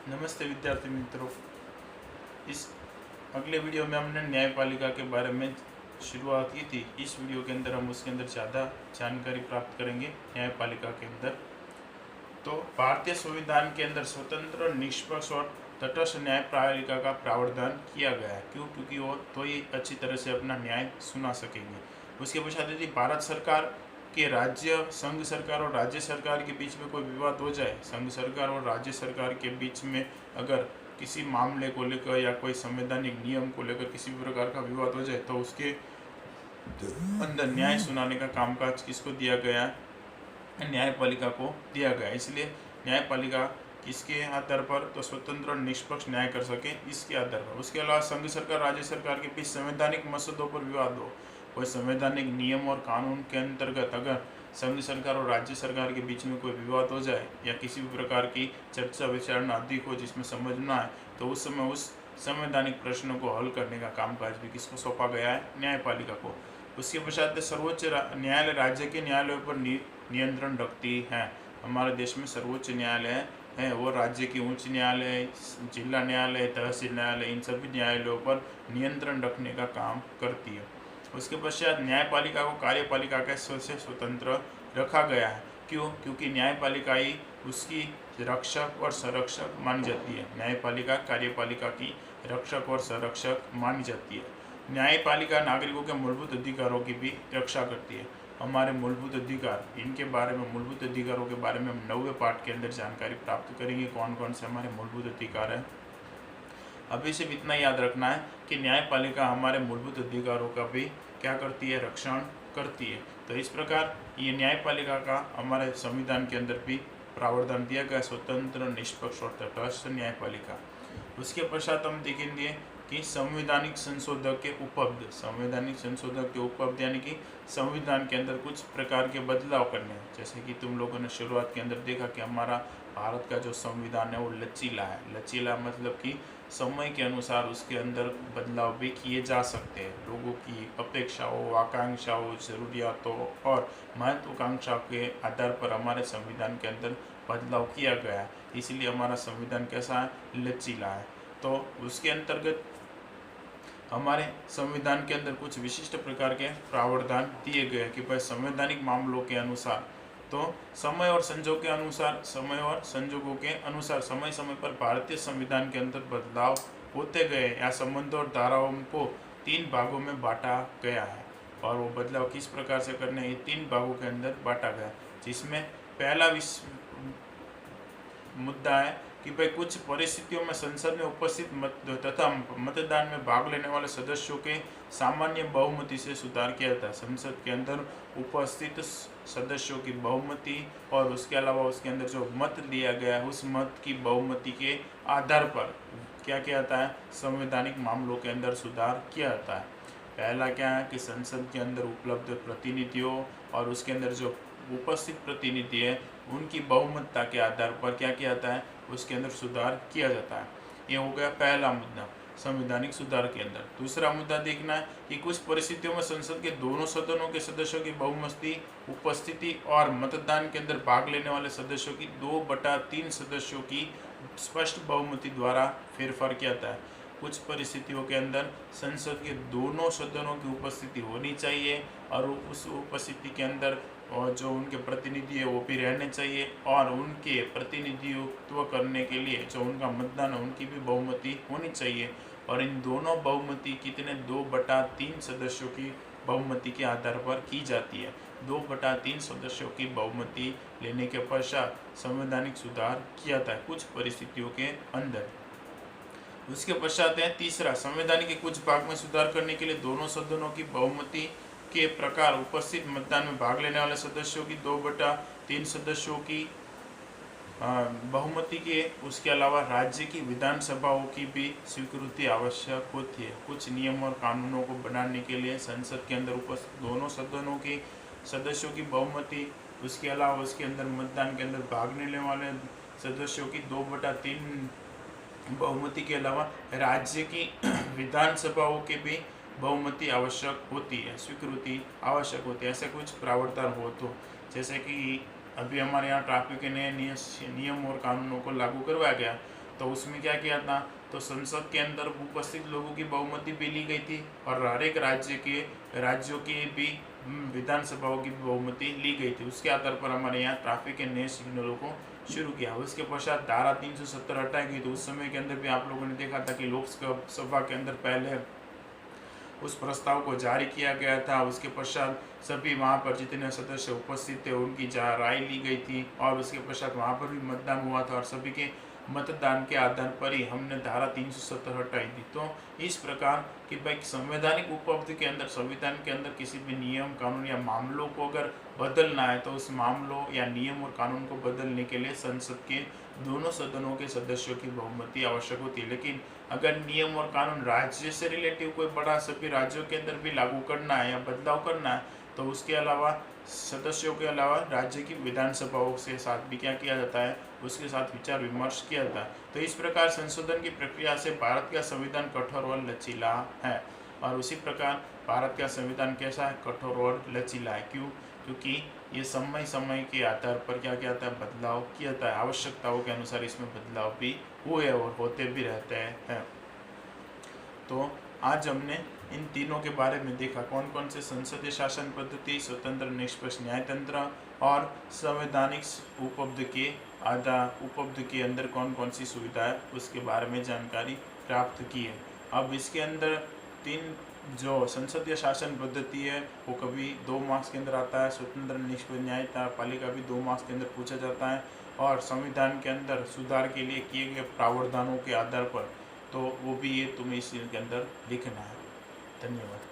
नमस्ते विद्यार्थी मित्रों। इस अगले वीडियो में हमने न्यायपालिका के बारे में शुरुआत की थी। इस वीडियो के अंदर हम उसके अंदर ज़्यादा जानकारी प्राप्त करेंगे न्यायपालिका के अंदर। तो भारतीय संविधान के अंदर स्वतंत्र, निष्पक्ष और तटस्थ न्यायपालिका का प्रावधान किया गया है। क्यों? क्योंकि वो तो ही अच्छी तरह से अपना न्याय सुना सकेंगे। उसके पश्चात यदि भारत सरकार के राज्य, संघ सरकार और राज्य सरकार के बीच में कोई विवाद हो जाए, संघ सरकार और राज्य सरकार के बीच में अगर किसी मामले को लेकर या कोई संवैधानिक नियम को लेकर किसी भी प्रकार का विवाद हो जाए, तो उसके अंदर न्याय सुनाने का कामकाज किसको दिया गया है? न्यायपालिका को दिया गया। इसलिए न्यायपालिका किसके आधार पर? तो स्वतंत्र और निष्पक्ष न्याय कर सके, इसके आधार पर। उसके अलावा संघ सरकार, राज्य सरकार के बीच संवैधानिक मसौदों पर विवाद हो, कोई संवैधानिक नियम और कानून के अंतर्गत अगर संघ सरकार और राज्य सरकार के बीच में कोई विवाद हो जाए या किसी भी प्रकार की चर्चा विचारणा अधिक हो जिसमें समझ ना आए, तो उस समय उस संवैधानिक प्रश्नों को हल करने का कामकाज भी किसको सौंपा गया है? न्यायपालिका को। उसके पश्चात सर्वोच्च न्यायालय राज्य के न्यायालयों पर नियंत्रण रखती है। हमारे देश में सर्वोच्च न्यायालय है वो राज्य की उच्च न्यायालय, जिला न्यायालय, तहसील न्यायालय, इन सभी न्यायालयों पर नियंत्रण रखने का काम करती है। उसके पश्चात न्यायपालिका को कार्यपालिका के से स्वतंत्र रखा गया है। क्यों? क्योंकि न्यायपालिका ही उसकी रक्षक और संरक्षक मानी जाती है। न्यायपालिका कार्यपालिका की रक्षक और संरक्षक मानी जाती है। न्यायपालिका नागरिकों के मूलभूत अधिकारों की भी रक्षा करती है। हमारे मूलभूत अधिकार, इनके बारे में, मूलभूत अधिकारों के बारे में हम 9वें पाठ के अंदर जानकारी प्राप्त करेंगे, कौन कौन से हमारे मूलभूत अधिकार हैं। अभी सिर्फ इतना याद रखना है कि न्यायपालिका हमारे मूलभूत अधिकारों का भी क्या करती है? रक्षण करती है। तो इस प्रकार ये न्यायपालिका का हमारे संविधान के अंदर भी प्रावधान दिया गया, स्वतंत्र, निष्पक्ष और तटस्थ न्यायपालिका। उसके पश्चात हम देखेंगे कि संवैधानिक संशोधक के उपब्ध, संवैधानिक संशोधक के उपब्ध यानी कि संविधान के अंदर कुछ प्रकार के बदलाव करने हैं। जैसे कि तुम लोगों ने शुरुआत के अंदर देखा कि हमारा भारत का जो संविधान है वो लचीला है। लचीला मतलब कि समय के अनुसार उसके अंदर बदलाव भी किए जा सकते हैं। लोगों की अपेक्षाओं, आकांक्षाओं, ज़रूरियातों और महत्वाकांक्षा के आधार पर हमारे संविधान के अंदर बदलाव किया गया है। इसलिए हमारा संविधान कैसा है? लचीला है। तो उसके अंतर्गत हमारे संविधान के अंदर कुछ विशिष्ट प्रकार के प्रावधान दिए गए कि भाई संवैधानिक मामलों के अनुसार, तो समय और संजोग के अनुसार, समय और संजोगों के अनुसार समय समय पर भारतीय संविधान के अंदर बदलाव होते गए या संबंधों और धाराओं को 3 भागों में बांटा गया है। और वो बदलाव किस प्रकार से करने, ये 3 भागों के अंदर बांटा गया, जिसमें पहला मुद्दा है कि भाई कुछ परिस्थितियों में संसद में उपस्थित तथा मतदान में भाग लेने वाले सदस्यों के सामान्य बहुमति से सुधार किया जाता है। संसद के अंदर उपस्थित सदस्यों की बहुमति और उसके अलावा उसके अंदर जो मत लिया गया है उस मत की बहुमति के आधार पर क्या किया जाता है? संवैधानिक मामलों के अंदर सुधार किया जाता है। पहला क्या है कि संसद के अंदर उपलब्ध प्रतिनिधियों और उसके अंदर जो उपस्थित प्रतिनिधि है उनकी बहुमतता के आधार पर क्या किया जाता है? उसके अंदर सुधार किया जाता है। ये हो गया पहला मुद्दा संवैधानिक सुधार के अंदर। दूसरा मुद्दा देखना है कि कुछ परिस्थितियों में संसद के दोनों सदनों के सदस्यों की बहुमती, उपस्थिति और मतदान के अंदर भाग लेने वाले सदस्यों की 2/3 सदस्यों की स्पष्ट बहुमति द्वारा फेरफार किया जाता है। कुछ परिस्थितियों के अंदर संसद के दोनों सदनों की उपस्थिति होनी चाहिए और उस उपस्थिति के अंदर और जो उनके प्रतिनिधि है वो भी रहने चाहिए और उनके प्रतिनिधित्व करने के लिए जो उनका मतदान है उनकी भी बहुमति होनी चाहिए। और इन दोनों बहुमति कितने? 2/3 सदस्यों की बहुमति के आधार पर की जाती है। 2/3 सदस्यों की बहुमति लेने के पश्चात संवैधानिक सुधार किया जाता है कुछ परिस्थितियों के अंदर। उसके पश्चात है तीसरा, संवैधान के कुछ भाग में सुधार करने के लिए दोनों सदनों की बहुमति के प्रकार उपस्थित मतदान में भाग लेने वाले सदस्यों की 2/3 सदस्यों की बहुमति के उसके अलावा राज्य की विधानसभाओं की भी स्वीकृति आवश्यक होती है। कुछ नियम और कानूनों को बनाने के लिए संसद के अंदर उपस्थित दोनों सदनों के सदस्यों की बहुमति, उसके अलावा उसके अंदर मतदान के अंदर भाग लेने वाले सदस्यों की 2/3 बहुमति के अलावा राज्य की विधानसभाओं की भी बहुमति आवश्यक होती है, स्वीकृति आवश्यक होती है। ऐसे कुछ प्रावधान हो तो जैसे कि अभी हमारे यहाँ ट्रैफिक के नए नियम और कानूनों को लागू करवाया गया, तो उसमें क्या किया था, तो संसद के अंदर उपस्थित लोगों की बहुमति भी ली गई थी और हर एक राज्यों की भी विधानसभाओं की बहुमति ली गई थी। उसके आधार पर हमारे यहाँ ट्रैफिक के नए सिग्नलों को शुरू किया। उसके पश्चात धारा 370 हटाई गई। तो उस समय के अंदर भी आप लोगों ने देखा था कि लोकसभा के अंदर पहले उस प्रस्ताव को जारी किया गया था। उसके पश्चात सभी वहाँ पर जितने सदस्य उपस्थित थे उनकी राय ली गई थी और उसके पश्चात वहाँ पर भी मतदान हुआ था और सभी के मतदान के आधार पर ही हमने धारा 370 हटाई थी। तो इस प्रकार कि भाई संवैधानिक उपलब्धि के अंदर, संविधान के अंदर किसी भी नियम कानून या मामलों को अगर बदलना है तो उस मामलों या नियम और कानून को बदलने के लिए संसद के दोनों सदनों के सदस्यों की बहुमति आवश्यक होती है। लेकिन अगर नियम और कानून राज्य से रिलेटिव कोई बड़ा सभी राज्यों के अंदर भी लागू करना है या बदलाव करना है तो उसके अलावा सदस्यों के अलावा राज्य की विधानसभाओं के साथ भी क्या किया जाता है, उसके साथ विचार विमर्श किया जाता है। तो इस प्रकार संशोधन की प्रक्रिया से भारत का संविधान कठोर और लचीला है। और उसी प्रकार भारत का संविधान कैसा है, कठोर और लचीला है। क्यों? क्योंकि ये समय समय के आधार पर क्या किया जाता है, बदलाव किया जाता है। आवश्यकताओं के अनुसार इसमें बदलाव भी हुए और होते भी रहते हैं। तो आज हमने इन तीनों के बारे में देखा, कौन कौन से संसदीय शासन पद्धति, स्वतंत्र निष्पक्ष न्यायतंत्र और संवैधानिक उपलब्धि के अंदर कौन कौन सी सुविधा है उसके बारे में जानकारी प्राप्त की है। अब इसके अंदर तीन जो संसदीय शासन पद्धति है वो कभी 2 मार्क्स के अंदर आता है, स्वतंत्र निष्पक्ष न्यायपालिका भी 2 मार्क्स के अंदर पूछा जाता है और संविधान के अंदर सुधार के लिए किए गए प्रावधानों के आधार पर तो वो भी ये तुम्हें इसके अंदर लिखना है। धन्यवाद।